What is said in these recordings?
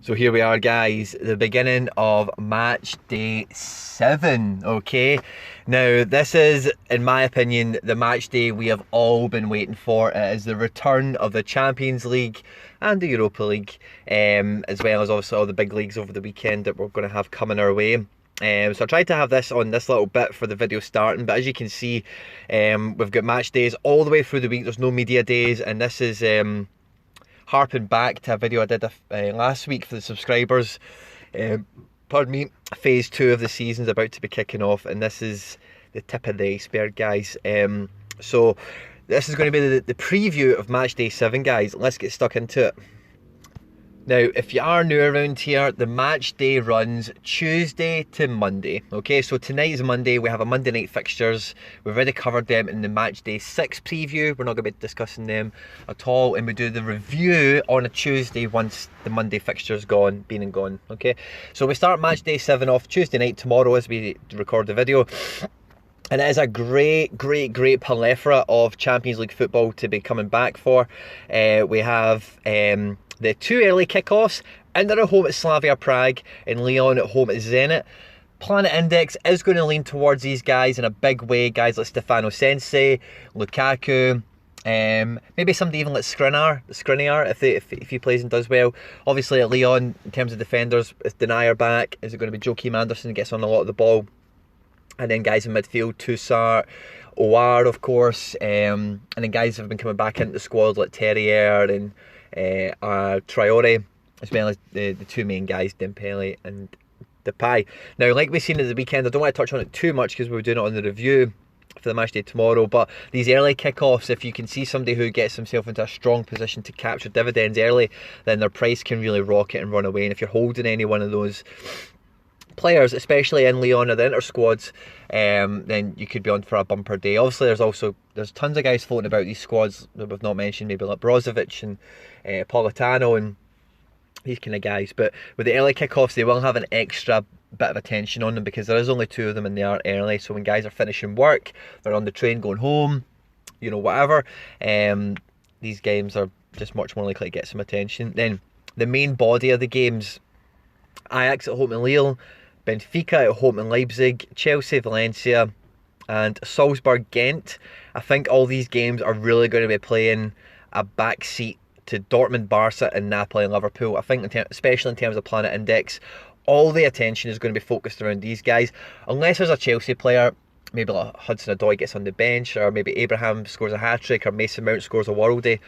So here we are, guys, the beginning of match day 7, okay? Now, this is, in my opinion, the match day we have all been waiting for. It is the return of the Champions League and the Europa League, as well as also all the big leagues over the weekend that we're going to have coming our way. So I tried to have this on this little bit for the video starting, but as you can see, we've got match days all the way through the week. There's no media days, and this is harping back to a video I did last week for the subscribers. Pardon me. Phase 2 of the season is about to be kicking off, and this is the tip of the iceberg, guys. So this is going to be the preview of match day 7, guys. Let's get stuck into it. Now, if you are new around here, the match day runs Tuesday to Monday. Okay, so tonight is Monday. We have a Monday night fixtures. We've already covered them in the match day 6 preview. We're not going to be discussing them at all. And we do the review on a Tuesday once the Monday fixture's been and gone. Okay, so we start match day 7 off Tuesday night tomorrow as we record the video. And it is a great plethora of Champions League football to be coming back for. We have the 2 early kickoffs. Inter at home at Slavia Prague and Lyon at home at Zenit. Planet Index is going to lean towards these guys in a big way. Guys like Stefano Sensi, Lukaku, maybe somebody even like Skriniar if he plays and does well. Obviously at Lyon, in terms of defenders, if Denier back, is it going to be Joachim Andersen gets on a lot of the ball? And then guys in midfield, Toussaint, OR of course, and then guys have been coming back into the squad like Terrier and Traore, as well as the 2 main guys, Dembele and Depay. Now, like we've seen at the weekend, I don't want to touch on it too much because we're doing it on the review for the match day tomorrow, but these early kickoffs, if you can see somebody who gets himself into a strong position to capture dividends early, then their price can really rocket and run away. And if you're holding any one of those players, especially in Lyon or the Inter squads, then you could be on for a bumper day. Obviously there's tons of guys floating about these squads that we've not mentioned, maybe like Brozovic and Politano and these kind of guys, but with the early kickoffs they will have an extra bit of attention on them because there is only 2 of them and they are early. So when guys are finishing work, they're on the train going home, you know, whatever, these games are just much more likely to get some attention. Then the main body of the games: Ajax at home in Lille, Benfica at home in Leipzig, Chelsea, Valencia, and Salzburg, Ghent. I think all these games are really going to be playing a backseat to Dortmund, Barca, and Napoli and Liverpool. I think, especially in terms of Planet Index, all the attention is going to be focused around these guys. Unless there's a Chelsea player, maybe like Hudson-Odoi gets on the bench, or maybe Abraham scores a hat-trick, or Mason Mount scores a worldie,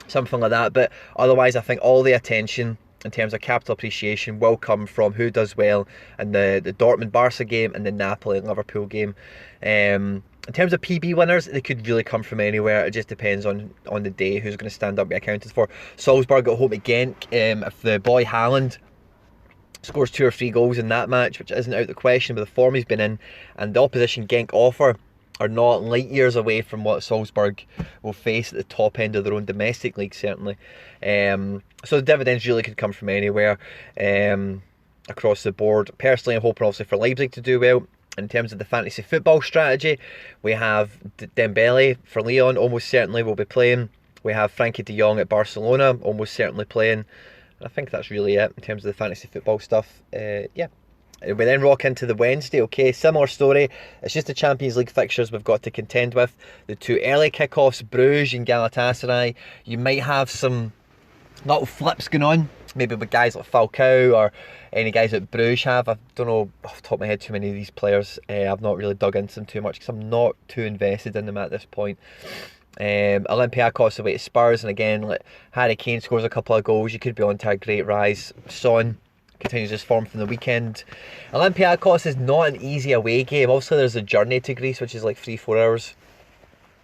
something like that. But otherwise, I think all the attention in terms of capital appreciation will come from who does well in the Dortmund-Barca game and the Napoli and Liverpool game. In terms of PB winners, they could really come from anywhere. It just depends on the day who's going to stand up and be accounted for. Salzburg at home at Ghent. If the boy Haaland scores 2 or 3 goals in that match, which isn't out of the question with the form he's been in, and the opposition Genk offer are not light years away from what Salzburg will face at the top end of their own domestic league, certainly. So the dividends really could come from anywhere across the board. Personally, I'm hoping obviously for Leipzig to do well. In terms of the fantasy football strategy, we have Dembele for Lyon, almost certainly will be playing. We have Frankie de Jong at Barcelona, almost certainly playing. I think that's really it in terms of the fantasy football stuff. Yeah. We then rock into the Wednesday, okay, similar story. It's just the Champions League fixtures we've got to contend with. The 2 early kickoffs, Bruges and Galatasaray. You might have some little flips going on, maybe with guys like Falcao or any guys that Bruges have. I don't know off the top of my head too many of these players. I've not really dug into them too much because I'm not too invested in them at this point. Olympiacos away to Spurs, and again, like Harry Kane scores a couple of goals, you could be on to a great rise. Son continues his form from the weekend. Olympiacos is not an easy away game. Obviously there's a journey to Greece, which is like 3-4 hours,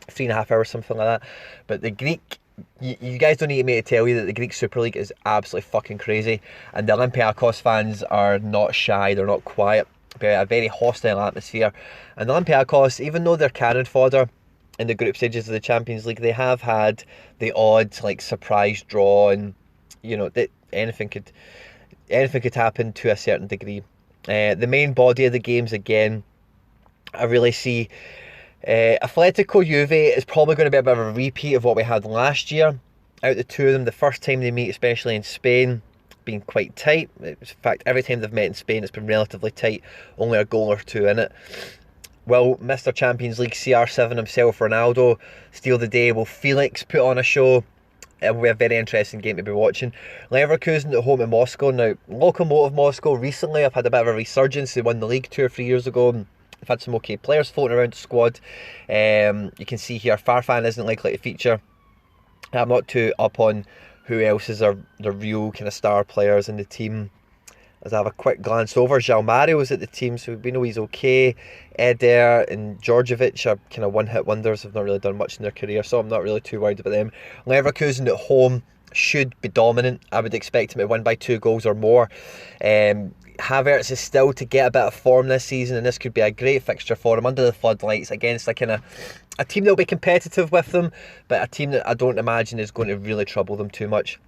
3.5 hours, something like that. But the Greek, you guys don't need me to tell you that the Greek Super League is absolutely fucking crazy, and the Olympiacos fans are not shy, they're not quiet. A very hostile atmosphere, and the Olympiacos, even though they're cannon fodder in the group stages of the Champions League, they have had the odd like surprise draw, and you know that anything could happen to a certain degree. The main body of the games, again, I really see Atletico Juve is probably going to be a bit of a repeat of what we had last year. Out of the 2 of them, the first time they meet, especially in Spain, been quite tight. In fact, every time they've met in Spain, it's been relatively tight, only a goal or two in it. Will Mr. Champions League CR7 himself, Ronaldo, steal the day? Will Felix put on a show? It will be a very interesting game to be watching. Leverkusen at home in Moscow. Now, Lokomotiv Moscow recently have had a bit of a resurgence. They won the league 2 or 3 years ago. They've had some okay players floating around the squad. You can see here, Farfan isn't likely to feature. I'm not too up on who else is the real kind of star players in the team. As I have a quick glance over, João Mario was at the team, so we know he's okay. Eder and Djordjevic are kind of one-hit wonders, have not really done much in their career, so I'm not really too worried about them. Leverkusen at home should be dominant. I would expect him to win by 2 goals or more. Havertz is still to get a bit of form this season, and this could be a great fixture for him under the floodlights against a team that will be competitive with them, but a team that I don't imagine is going to really trouble them too much.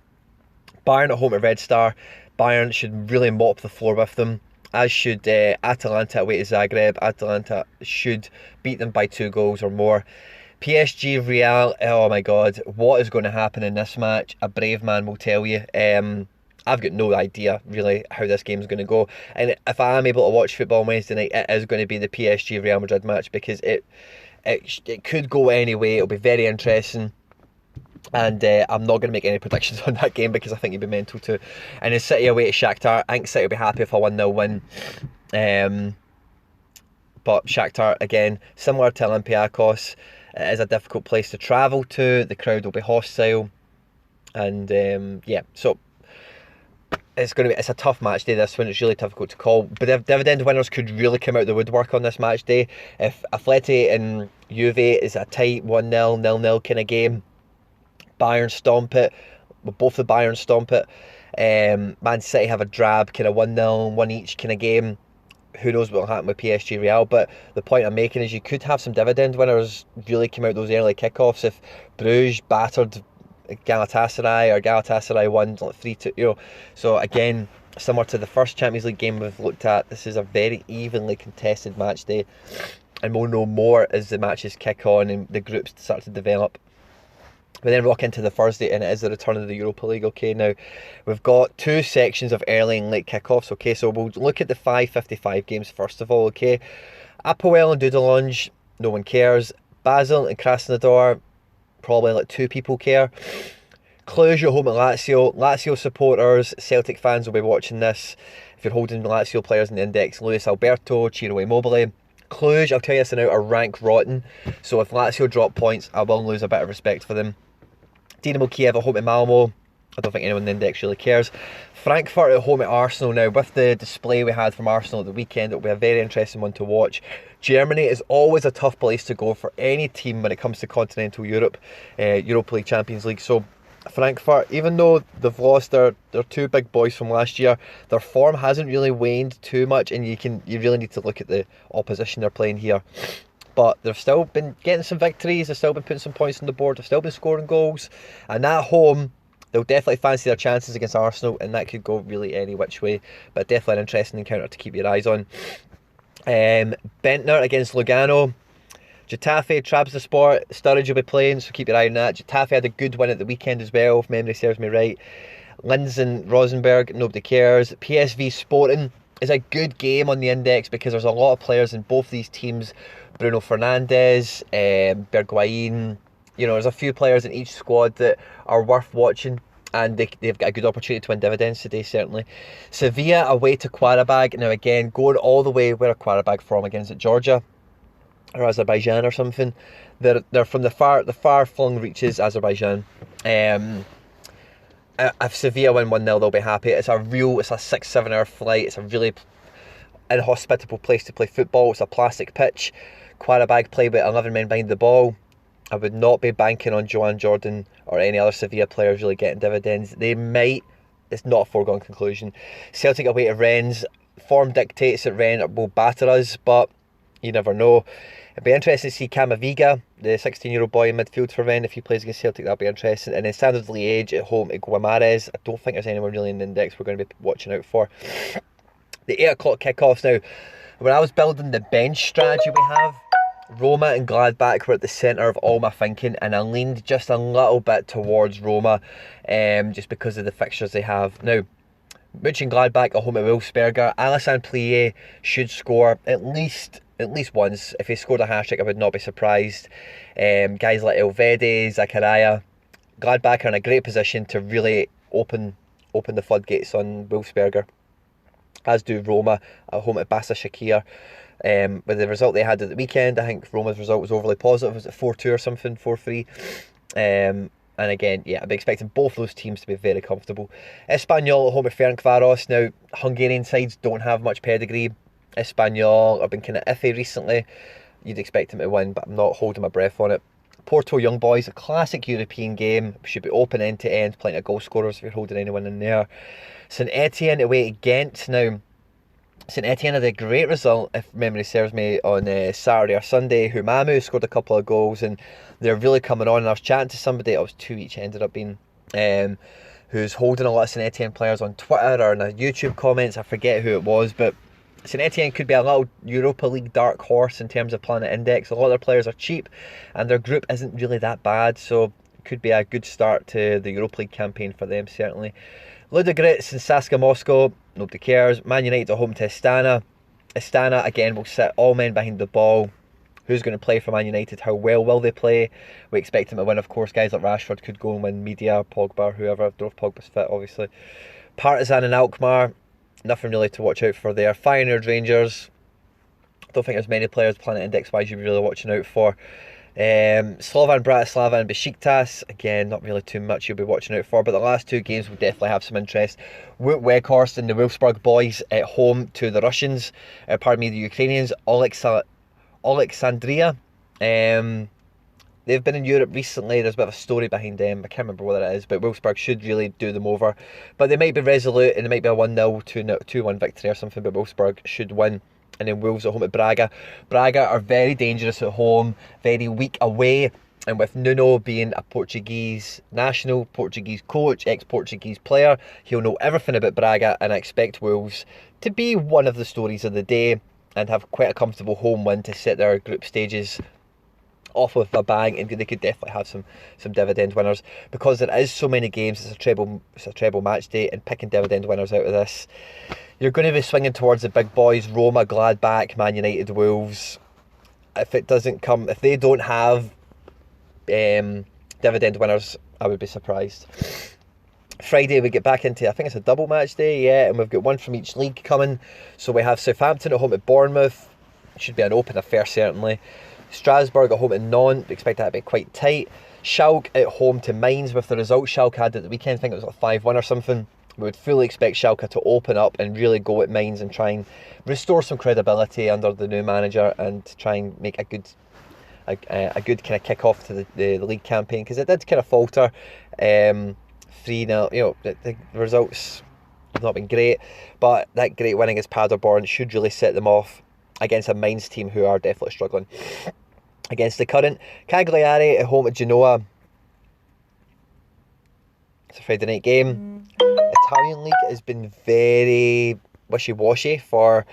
Bayern at home at Red Star. Bayern should really mop the floor with them, as should Atalanta away to Zagreb. Atalanta should beat them by 2 goals or more. PSG Real, oh my god, what is going to happen in this match? A brave man will tell you. I've got no idea really how this game is going to go, and if I am able to watch football on Wednesday night, it is going to be the PSG Real Madrid match, because it could go any way. It'll be very interesting. And I'm not going to make any predictions on that game, because I think you'd be mental to. And in City away to Shakhtar, I think City will be happy if a 1-0 win. But Shakhtar, again, similar to Olympiacos, it is a difficult place to travel to. The crowd will be hostile. And yeah, so it's a tough match day, this one. It's really difficult to call. But dividend winners could really come out of the woodwork on this match day. If Atleti and Juve is a tight 1-0, 0-0 kind of game, Bayern stomp it. Both the Bayern stomp it. Man City have a drab kind of 1-0, 1 each kind of game. Who knows what will happen with PSG Real? But the point I'm making is you could have some dividend winners really come out those early kickoffs. If Bruges battered Galatasaray, or Galatasaray won like 3-2, you know. So again, similar to the first Champions League game we've looked at, this is a very evenly contested match day, and we'll know more as the matches kick on and the groups start to develop. We then rock into the Thursday, and it is the return of the Europa League. Okay, now we've got 2 sections of early and late kickoffs. Okay, so we'll look at the 5:55 games first of all. Okay, Apoel and Dudelange, no one cares. Basel and Krasnodar, probably like 2 people care. Cluj at home at Lazio. Lazio supporters, Celtic fans will be watching this. If you're holding Lazio players in the index, Luis Alberto, Ciro Immobile. Cluj, I'll tell you this now, are rank rotten. So if Lazio drop points, I will lose a bit of respect for them. Dinamo Kiev at home at Malmo. I don't think anyone in the index really cares. Frankfurt at home at Arsenal. Now, with the display we had from Arsenal at the weekend, it'll be a very interesting one to watch. Germany is always a tough place to go for any team when it comes to continental Europe, Europa League, Champions League. So Frankfurt, even though they've lost their 2 big boys from last year, their form hasn't really waned too much, and you really need to look at the opposition they're playing here. But they've still been getting some victories, they've still been putting some points on the board, they've still been scoring goals, and at home they'll definitely fancy their chances against Arsenal, and that could go really any which way, but definitely an interesting encounter to keep your eyes on. Bentner against Lugano. Getafe, Trabzonspor, Sturridge will be playing, so keep your eye on that. Getafe had a good win at the weekend as well, if memory serves me right. Linz and Rosenborg, nobody cares. PSV Sporting is a good game on the index, because there's a lot of players in both these teams. Bruno Fernandes, Bergwijn, you know, there's a few players in each squad that are worth watching, and they've got a good opportunity to win dividends today, certainly. Sevilla away to Qarabag. Now again, going all the way, where are Qarabag from again? Is it Georgia or Azerbaijan or something? They're from the far-flung reaches, Azerbaijan. If Sevilla win 1-0, they'll be happy. It's a 6-7 hour flight. It's a really inhospitable place to play football. It's a plastic pitch. Qarabag play with 11 men behind the ball. I would not be banking on Joan Jordan or any other Sevilla players really getting dividends. They might. It's not a foregone conclusion. Celtic away to Rennes. Form dictates that Rennes will batter us, but you never know. It'd be interesting to see Camavinga, the 16-year-old boy in midfield for Rennes. If he plays against Celtic, that'll be interesting. And then Standard Liège at home at Guimarães. I don't think there's anyone really in the index we're going to be watching out for. The 8 o'clock kickoffs now. When I was building the bench strategy we have, Roma and Gladbach were at the centre of all my thinking, and I leaned just a little bit towards Roma, just because of the fixtures they have. Now, Mönchengladbach at home at Wolfsberger. Alassane Plie should score at least once. If he scored a hat-trick, I would not be surprised. Guys like Elvedi, Zakaria, Gladbach are in a great position to really open the floodgates on Wolfsberger, as do Roma at home at Bassa Shakir. With the result they had at the weekend, I think Roma's result was overly positive. Was it 4-2 or something, 4-3? And again, yeah, I'm expecting both those teams to be very comfortable. Espanyol at home at Ferencváros. Now, Hungarian sides don't have much pedigree. Espanyol have been kind of iffy recently. You'd expect them to win, but I'm not holding my breath on it. Porto Young Boys, a classic European game. Should be open end to end, plenty of goal scorers if you're holding anyone in there. St Etienne away to Ghent. Now, St Etienne had a great result, if memory serves me, on Saturday or Sunday. Humamu scored a couple of goals and they're really coming on. And I was chatting to somebody, it was 2 each ended up being, who's holding a lot of St Etienne players on Twitter or in the YouTube comments. I forget who it was, but St Etienne could be a little Europa League dark horse in terms of Planet Index. A lot of their players are cheap and their group isn't really that bad, so it could be a good start to the Europa League campaign for them, certainly. Ludogorets and CSKA Moscow, nobody cares. Man United at home to Astana. Astana, again, will sit all men behind the ball. Who's going to play for Man United? How well will they play? We expect them to win, of course. Guys like Rashford could go and win Media, Pogba, whoever. I don't know if Pogba's fit, obviously. Partizan and Alkmaar, nothing really to watch out for there. Feyenoord Rangers, I don't think there's many players Planet Index-wise you'd be really watching out for. Slovan Bratislava and Besiktas, again, not really too much you'll be watching out for, but the last 2 games will definitely have some interest. Wout Weghorst and the Wolfsburg boys at home to the Russians, the Ukrainians, Alexandria. They've been in Europe recently. There's a bit of a story behind them. I can't remember what it is, but Wolfsburg should really do them over. But they might be resolute and it might be a 1-0, 2-1 victory or something, but Wolfsburg should win. And then Wolves at home at Braga. Braga are very dangerous at home, very weak away. And with Nuno being a Portuguese national, Portuguese coach, ex-Portuguese player, he'll know everything about Braga, and I expect Wolves to be one of the stories of the day and have quite a comfortable home win to set their group stages off with a bang, and they could definitely have some dividend winners. Because there is so many games, it's a treble match day, and picking dividend winners out of this, you're going to be swinging towards the big boys: Roma, Gladbach, Man United, Wolves. If they don't have dividend winners, I would be surprised. Friday we get back into, I think it's a double match day, yeah, and we've got one from each league coming. So we have Southampton at home at Bournemouth. It should be an open affair, certainly. Strasbourg at home at Nantes, we expect that to be quite tight. Schalke at home to Mainz. With the result Schalke had at the weekend, I think it was like 5-1 or something, we would fully expect Schalke to open up and really go at Mainz and try and restore some credibility under the new manager and try and make a good kind of kick off to the league campaign, because it did kind of falter. 3-0, the results have not been great, but that great win against Paderborn should really set them off against a Mainz team who are definitely struggling. Against the current Cagliari at home at Genoa. It's a Friday night game. Italian league has been very wishy-washy for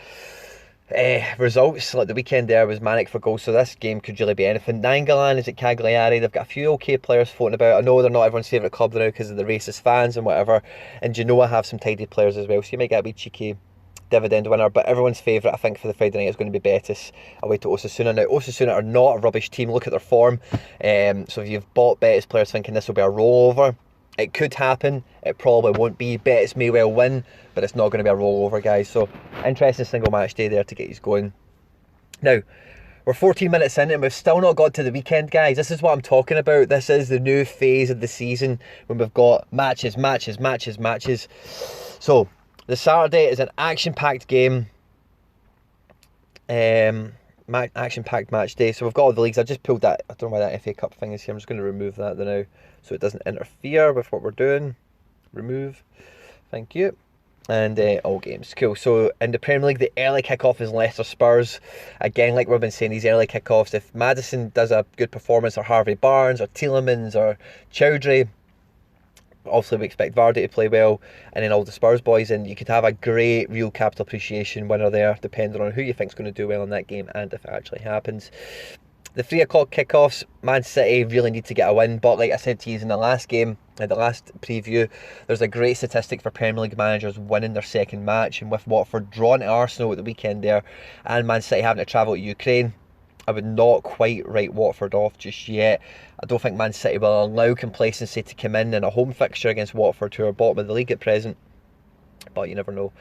results. Like the weekend there was manic for goals, so this game could really be anything. Nangolan is at Cagliari. They've got a few okay players floating about. I know they're not everyone's favourite club now because of the racist fans and whatever, and Genoa have some tidy players as well, so you might get a wee cheeky dividend winner. But everyone's favourite, I think, for the Friday night is going to be Betis away to Osasuna. Now, Osasuna are not a rubbish team. Look at their form. So if you've bought Betis players thinking this will be a rollover, it could happen. It probably won't be. Betis may well win, but it's not going to be a rollover, guys. So interesting single match day there to get you going. Now, we're 14 minutes in and we've still not got to the weekend, guys. This is what I'm talking about. This is the new phase of the season when we've got matches. So the Saturday is an action-packed game. Action-packed match day. So we've got all the leagues. I just pulled that. I don't know why that FA Cup thing is here. I'm just going to remove that now so it doesn't interfere with what we're doing. Remove. Thank you. And all games. Cool. So in the Premier League, the early kickoff is Leicester Spurs. Again, like we've been saying, these early kickoffs, if Maddison does a good performance, or Harvey Barnes, or Tielemans, or Chowdhury, obviously we expect Vardy to play well, and then all the Spurs boys, and you could have a great real capital appreciation winner there, depending on who you think is going to do well in that game and if it actually happens. The 3 o'clock kickoffs, Man City really need to get a win. But like I said to you in the last game, in the last preview, there's a great statistic for Premier League managers winning their second match. And with Watford drawing to Arsenal at the weekend there, and Man City having to travel to Ukraine, I would not quite write Watford off just yet. I don't think Man City will allow complacency to come in a home fixture against Watford, who are bottom of the league at present. But you never know.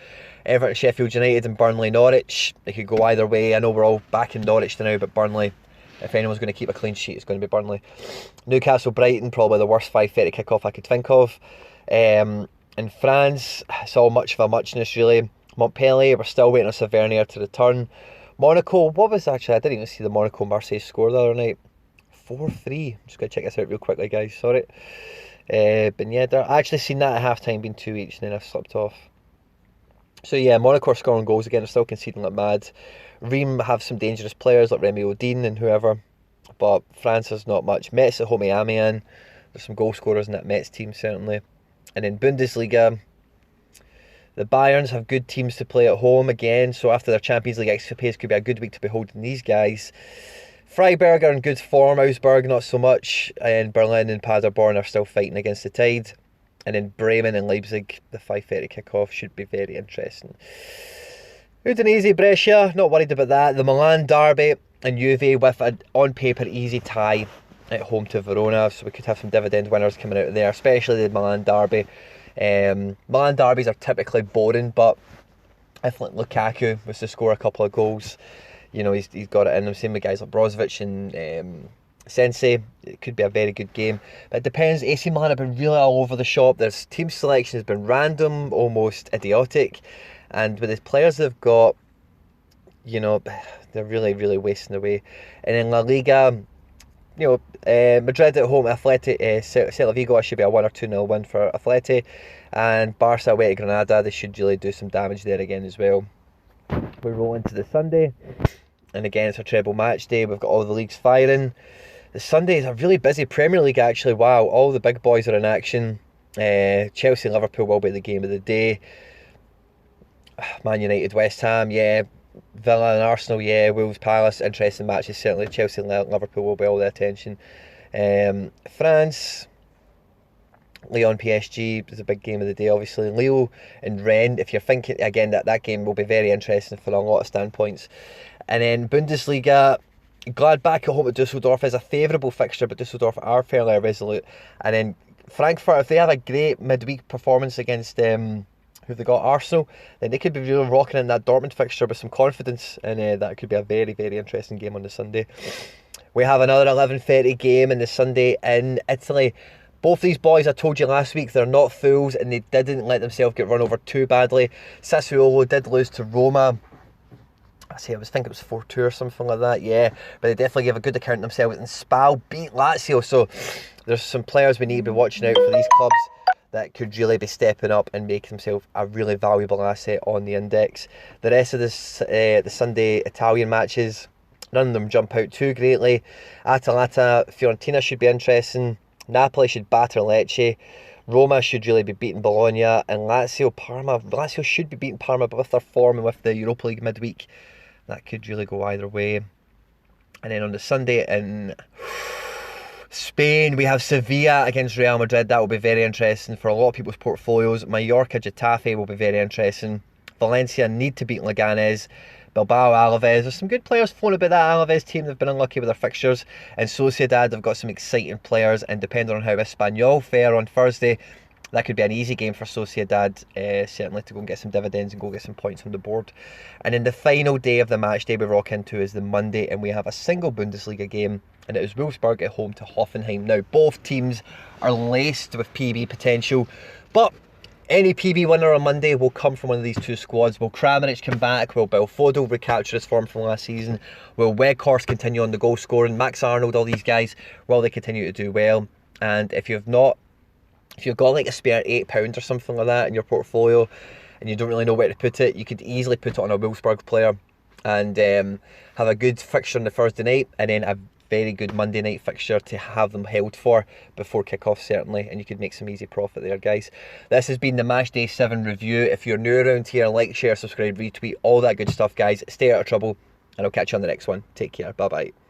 Everton, Sheffield United and Burnley, Norwich. They could go either way. I know we're all back in Norwich now, but Burnley, if anyone's going to keep a clean sheet, it's going to be Burnley. Newcastle, Brighton, probably the worst 5:30 kickoff I could think of. In France, it's all much of a muchness really. Montpellier, we're still waiting on Savernier to return. Monaco, what was actually, I didn't even see the Monaco-Marseille score the other night. 4-3. I'm just going to check this out real quickly, guys, sorry. But yeah, I actually seen that at half-time being 2 each, and then I slipped off. So yeah, Monaco are scoring goals again, they're still conceding like mad. Reims have some dangerous players like Remy Odin and whoever, but France has not much. Metz at home to Amiens, there's some goal scorers in that Metz team certainly. And in Bundesliga, the Bayerns have good teams to play at home again, so after their Champions League escapades could be a good week to be holding these guys. Freiburg are in good form, Augsburg not so much, and Berlin and Paderborn are still fighting against the tide. And in Bremen and Leipzig, the 5:30 kickoff should be very interesting. Udinese, Brescia, not worried about that. The Milan derby and Juve with an on paper easy tie at home to Verona, so we could have some dividend winners coming out of there, especially the Milan derby. Milan derbies are typically boring, but if like Lukaku was to score a couple of goals, you know, he's got it in him. Same with guys like Brozovic and Sensei. It could be a very good game, but it depends. AC Milan have been really all over the shop. Their team selection has been random, almost idiotic, and with the players they've got, you know, they're really wasting away. And in La Liga, you know, Madrid at home, Atleti, Celta Vigo, should be a 1 or 2-0 win for Atleti, and Barca away to Granada. They should really do some damage there again as well. We roll into the Sunday, and again it's a treble match day. We've got all the leagues firing. The Sunday is a really busy Premier League actually. Wow, all the big boys are in action. Chelsea and Liverpool will be the game of the day. Man United, West Ham, yeah. Villa and Arsenal, yeah. Wolves, Palace, interesting matches certainly. Chelsea and Liverpool will be all the attention. France, Lyon, PSG is a big game of the day obviously. Lille and Rennes, if you're thinking, again, that game will be very interesting from a lot of standpoints. And then Bundesliga, Gladbach at home at Dusseldorf is a favourable fixture, but Dusseldorf are fairly irresolute. And then Frankfurt, if they have a great midweek performance against who they got, Arsenal, then they could be really rocking in that Dortmund fixture with some confidence, and that could be a very interesting game on the Sunday. We have another 11:30 game on the Sunday in Italy. Both these boys, I told you last week, they're not fools, and they didn't let themselves get run over too badly. Sassuolo did lose to Roma. I think it was 4-2 or something like that, yeah. But they definitely gave a good account of themselves. And Spal beat Lazio, so there's some players we need to be watching out for these clubs that could really be stepping up and make themselves a really valuable asset on the index. The rest of this, the Sunday Italian matches, none of them jump out too greatly. Atalanta, Fiorentina should be interesting. Napoli should batter Lecce. Roma should really be beating Bologna. And Lazio, Parma. Lazio should be beating Parma, but with their form and with the Europa League midweek, that could really go either way. And then on the Sunday in Spain, we have Sevilla against Real Madrid. That will be very interesting for a lot of people's portfolios. Mallorca, Getafe will be very interesting. Valencia need to beat Leganés. Bilbao, Alaves. There's some good players flown about that Alaves team. They've been unlucky with their fixtures. And Sociedad have got some exciting players. And depending on how Espanyol fare on Thursday, that could be an easy game for Sociedad, certainly, to go and get some dividends and go get some points on the board. And then the final day of the match day we rock into is the Monday, and we have a single Bundesliga game, and it is Wolfsburg at home to Hoffenheim. Now, both teams are laced with PB potential, but any PB winner on Monday will come from one of these two squads. Will Kramaric come back? Will Belfodil recapture his form from last season? Will Weghorst continue on the goal scoring? Max Arnold, all these guys, will they continue to do well? And if you've got like a spare £8 or something like that in your portfolio and you don't really know where to put it, you could easily put it on a Wolfsburg player and have a good fixture on the Thursday night, and then a very good Monday night fixture to have them held for before kick-off certainly, and you could make some easy profit there, guys. This has been the Matchday 7 review. If you're new around here, like, share, subscribe, retweet, all that good stuff, guys. Stay out of trouble, and I'll catch you on the next one. Take care. Bye bye.